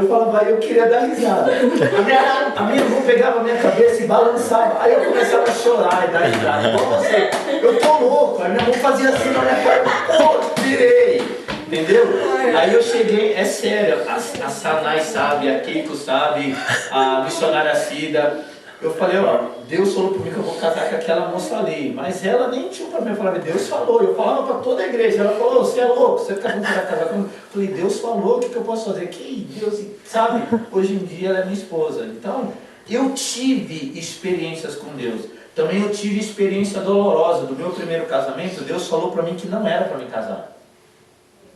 Eu falava, eu queria dar risada. A minha mão pegava a minha cabeça e balançava. Aí eu começava a chorar e dar risada. Igual você, eu tô louco. Aí minha mão fazia assim na minha cara, pô, virei. Entendeu? Aí eu cheguei, é sério, a Sanai sabe, a Keiko sabe, a missionária Cida. Eu falei, ó, Deus falou pra mim que eu vou casar com aquela moça ali. Mas ela nem tinha pra mim, eu falava, Deus falou. Eu falava pra toda a igreja, ela falou, você é louco, você não vai casar comigo. Eu falei, Deus falou, o que eu posso fazer? Que Deus, sabe? Hoje em dia ela é minha esposa. Então, eu tive experiências com Deus. Também eu tive experiência dolorosa do meu primeiro casamento. Deus falou pra mim que não era pra me casar.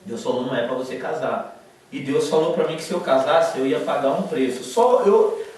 Deus falou, não é pra você casar. E Deus falou pra mim que se eu casasse, eu ia pagar um preço.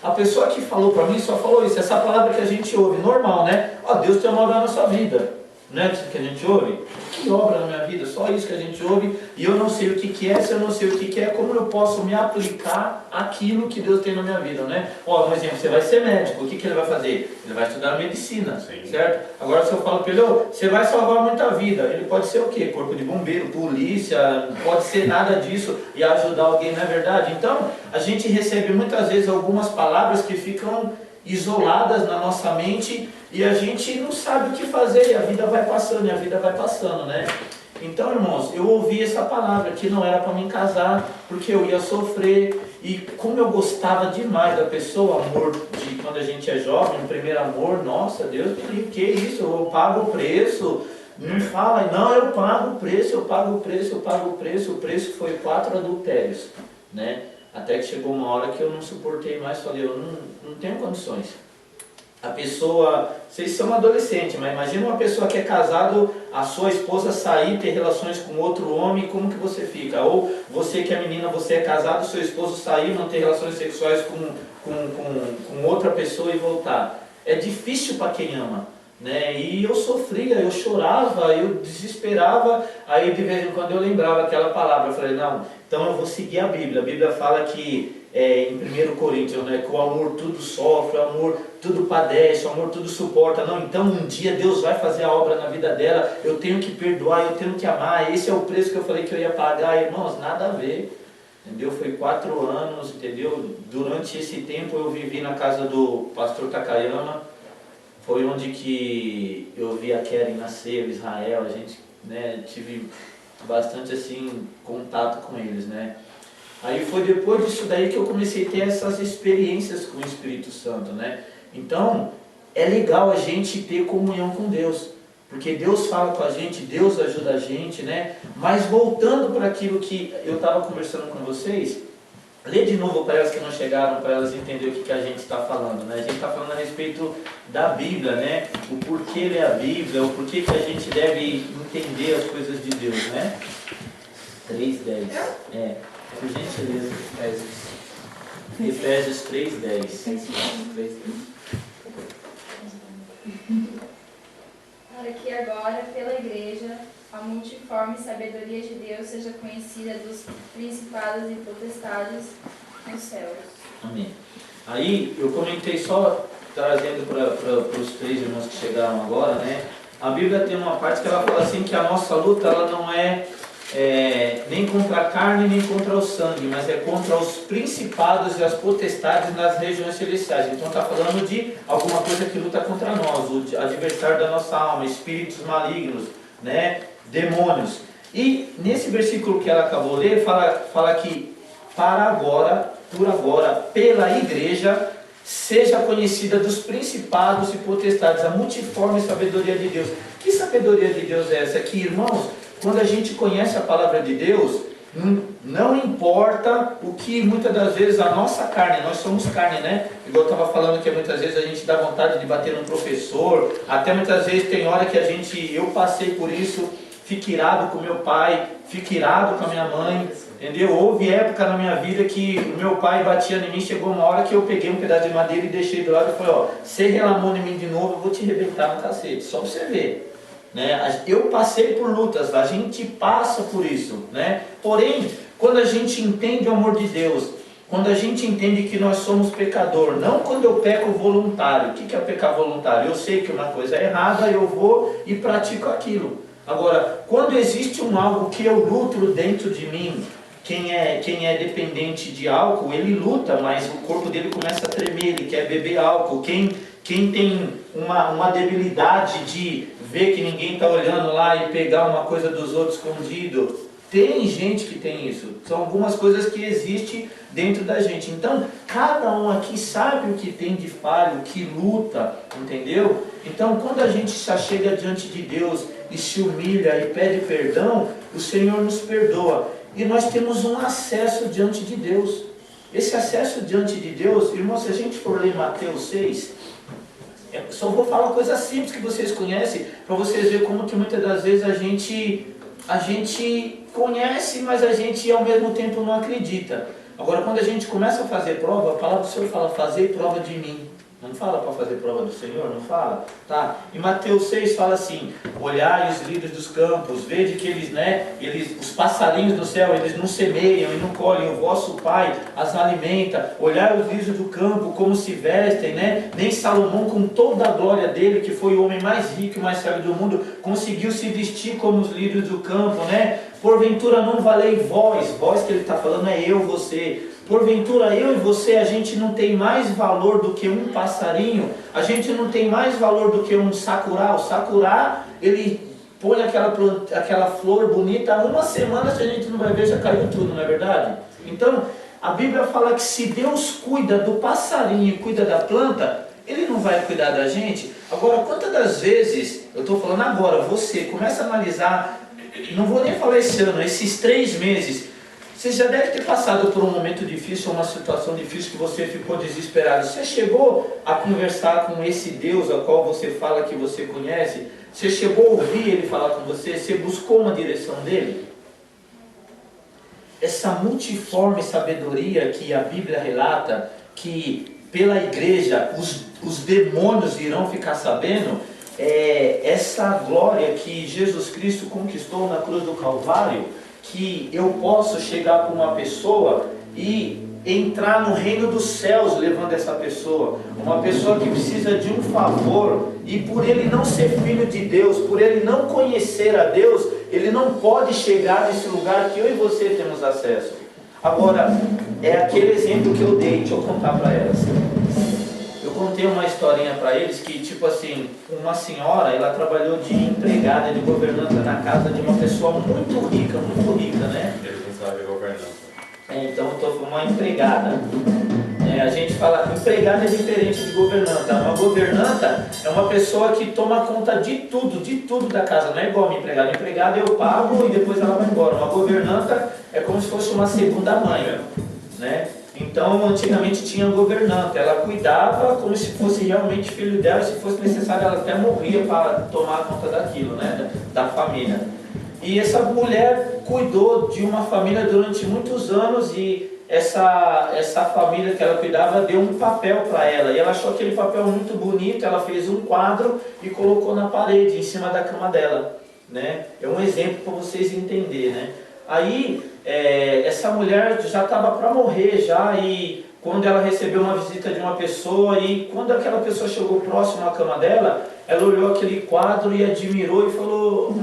A pessoa que falou pra mim só falou isso. Essa palavra que a gente ouve, normal, né? Ó, Deus tem uma obra na sua vida. Não é isso que a gente ouve? Que obra na minha vida? Só isso que a gente ouve. E eu não sei o que é. Se eu não sei o que é, como eu posso me aplicar aquilo que Deus tem na minha vida, né? Ó, por exemplo, você vai ser médico. O que ele vai fazer? Ele vai estudar medicina, certo? Agora se eu falo para ele, você vai salvar muita vida. Ele pode ser o quê? Corpo de bombeiro, polícia, pode ser nada disso e ajudar alguém, não é verdade? Então, a gente recebe muitas vezes algumas palavras que ficam isoladas na nossa mente e a gente não sabe o que fazer e a vida vai passando, né? Então, irmãos, eu ouvi essa palavra que não era para mim casar, porque eu ia sofrer. E como eu gostava demais da pessoa, amor de quando a gente é jovem, o primeiro amor, nossa, Deus me livre, que isso, eu pago o preço. Não fala, não, eu pago o preço, o preço foi 4 adultérios, né? Até que chegou uma hora que eu não suportei mais, falei, eu não tenho condições. A pessoa, vocês são adolescentes, mas imagina uma pessoa que é casado, a sua esposa sair, ter relações com outro homem, como que você fica? Ou você que é menina, você é casado, seu esposo sair, manter relações sexuais com outra pessoa e voltar. É difícil para quem ama, né? E eu sofria, eu chorava, eu desesperava, aí de vez em quando eu lembrava aquela palavra, eu falei, não, então eu vou seguir a Bíblia. A Bíblia fala que em 1 Coríntios, né, que o amor tudo sofre, o amor tudo padece, o amor tudo suporta. Não, então um dia Deus vai fazer a obra na vida dela, eu tenho que perdoar, eu tenho que amar, esse é o preço que eu falei que eu ia pagar. Irmãos, nada a ver, entendeu? Foi 4 anos, entendeu? Durante esse tempo eu vivi na casa do pastor Takayama, foi onde que eu vi a Keren nascer, o Israel, a gente, né, tive bastante assim contato com eles, né? Aí foi depois disso daí que eu comecei a ter essas experiências com o Espírito Santo, né? Então, é legal a gente ter comunhão com Deus, porque Deus fala com a gente, Deus ajuda a gente, né? Mas voltando para aquilo que eu estava conversando com vocês, lê de novo para elas que não chegaram, para elas entenderem o que a gente está falando, né? A gente está falando a respeito da Bíblia, né? O porquê ler a Bíblia, o porquê que a gente deve entender as coisas de Deus, né? 3:10. Por gentileza, Efésios 3:10. Para que agora, pela igreja, a multiforme sabedoria de Deus seja conhecida dos principados e potestades nos céus. Amém. Aí eu comentei só, trazendo para os 3 irmãos que chegaram agora, né? A Bíblia tem uma parte que ela fala assim que a nossa luta ela não é nem contra a carne, nem contra o sangue, mas é contra os principados e as potestades nas regiões celestiais. Então está falando de alguma coisa que luta contra nós, o adversário da nossa alma, espíritos malignos, né? Demônios. E nesse versículo que ela acabou de ler, fala que para agora, por agora, pela igreja, seja conhecida dos principados e potestades, a multiforme sabedoria de Deus. Que sabedoria de Deus é essa aqui, irmãos? Quando a gente conhece a palavra de Deus, não importa o que muitas das vezes a nossa carne, nós somos carne, né? Igual eu estava falando que muitas vezes a gente dá vontade de bater num professor, até muitas vezes tem hora que eu passei por isso, fico irado com meu pai, fico irado com a minha mãe, entendeu? Houve época na minha vida que o meu pai batia em mim, chegou uma hora que eu peguei um pedaço de madeira e deixei do lado e falei, você relamou em mim de novo, eu vou te arrebentar no cacete, só pra você ver. Né? Eu passei por lutas, a gente passa por isso, né? Porém, quando a gente entende o amor de Deus, quando a gente entende que nós somos pecador, não quando eu peco voluntário. O que é pecar voluntário? Eu sei que uma coisa é errada, eu vou e pratico aquilo. Agora, quando existe algo que eu nutro dentro de mim, quem é dependente de álcool, ele luta, mas o corpo dele começa a tremer, ele quer beber álcool. Quem tem uma debilidade de ver que ninguém está olhando lá e pegar uma coisa dos outros escondido, tem gente que tem isso. São algumas coisas que existem dentro da gente. Então, cada um aqui sabe o que tem de falho, que luta, entendeu? Então, quando a gente se chega diante de Deus e se humilha e pede perdão, o Senhor nos perdoa. E nós temos um acesso diante de Deus. Esse acesso diante de Deus, irmão, se a gente for ler Mateus 6, eu só vou falar coisa simples que vocês conhecem, para vocês verem como que muitas das vezes a gente conhece, mas a gente ao mesmo tempo não acredita. Agora, quando a gente começa a fazer prova, a palavra do Senhor fala, fazer prova de mim. Não fala para fazer prova do Senhor? Não fala? Tá? E Mateus 6 fala assim, olhai os lírios dos campos, vede que os passarinhos do céu, eles não semeiam e não colhem, o vosso Pai as alimenta. Olhai os lírios do campo, como se vestem, né? Nem Salomão, com toda a glória dele, que foi o homem mais rico e mais sábio do mundo, conseguiu se vestir como os lírios do campo, né? Porventura não valei vós que ele está falando é eu, você. Porventura eu e você, a gente não tem mais valor do que um passarinho, a gente não tem mais valor do que um sakura. O sakura, ele põe aquela flor bonita, uma semana, se a gente não vai ver, já caiu tudo, não é verdade? Então, a Bíblia fala que se Deus cuida do passarinho e cuida da planta, Ele não vai cuidar da gente? Agora, quantas das vezes, eu estou falando agora, você começa a analisar, não vou nem falar esse ano, esses 3 meses, você já deve ter passado por um momento difícil, uma situação difícil que você ficou desesperado. Você chegou a conversar com esse Deus ao qual você fala que você conhece? Você chegou a ouvir Ele falar com você? Você buscou uma direção dEle? Essa multiforme sabedoria que a Bíblia relata, que pela igreja os demônios irão ficar sabendo, essa glória que Jesus Cristo conquistou na cruz do Calvário, que eu posso chegar para uma pessoa e entrar no reino dos céus levando essa pessoa, uma pessoa que precisa de um favor, e por ele não ser filho de Deus, por ele não conhecer a Deus, ele não pode chegar nesse lugar que eu e você temos acesso. Agora, é aquele exemplo que eu dei, deixa eu contar para elas. Eu contei uma historinha para eles que, tipo assim, uma senhora, ela trabalhou de empregada, de governanta na casa de uma pessoa muito rica, né? Ele não sabe governança. Então, eu estou uma empregada. A gente fala, empregada é diferente de governanta. Uma governanta é uma pessoa que toma conta de tudo da casa. Não é igual a minha empregada. Empregada eu pago e depois ela vai embora. Uma governanta é como se fosse uma segunda mãe, né? Então, antigamente tinha governanta, ela cuidava como se fosse realmente filho dela, se fosse necessário, ela até morria para tomar conta daquilo, né, da família. E essa mulher cuidou de uma família durante muitos anos e essa família que ela cuidava deu um papel para ela. E ela achou aquele papel muito bonito, ela fez um quadro e colocou na parede, em cima da cama dela, né? É um exemplo para vocês entenderem, né? Aí, essa mulher já estava para morrer já, e quando ela recebeu uma visita de uma pessoa, e quando aquela pessoa chegou próximo à cama dela, ela olhou aquele quadro e admirou e falou,